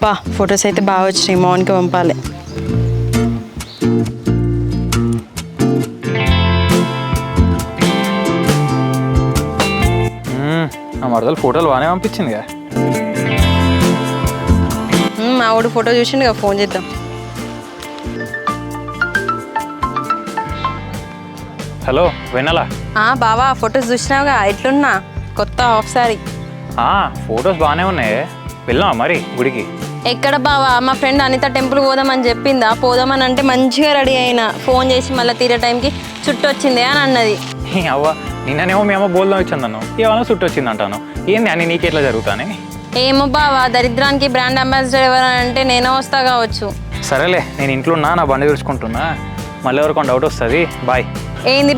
అబ్బా ఫొటోస్ అయితే బాగా వచ్చినాయి, మౌన్కి పంపాలి. నా మరదలు ఫోటోలు బాగానే పంపించిందిగా. మా వాడు ఫోటో చూసిండు కదా, ఫోన్ చేద్దాం. హలో వెన్నెలా. బావా ఫొటోస్ చూసినావుగా, ఎట్లున్నా కొత్త హాఫ్ సారీ. ఫొటోస్ బాగానే ఉన్నాయి, వెళ్ళామా మరి గుడికి? ఎక్కడ బావా, మా ఫ్రెండ్ అనిత టెంపుల్ పోదామని చెప్పిందా, పోదామని అంటే మంచిగా రెడీ అయినా, ఫోన్ చేసి మళ్ళీ తీరే టైంకి చుట్టూ వచ్చిందే అని అన్నది. అవ్వ నిన్ననేమో మేము బోల్దాం ఇచ్చింది అన్నాను, ఇవాళ చుట్టూ వచ్చింది అంటాను. ఏంది అని నీకెట్లా జరుగుతానే? ఏమో బావా, దరిద్రానికి బ్రాండ్ అంబాసిడర్ ఎవరని అంటే నేనే వస్తా కావచ్చు. సరేలే, నేను ఇంట్లో ఉన్నా, నా బండి చూసుకుంటున్నా, మళ్ళీ ఎవరికొండ డౌట్ వస్తుంది. బాయ్. ఏంది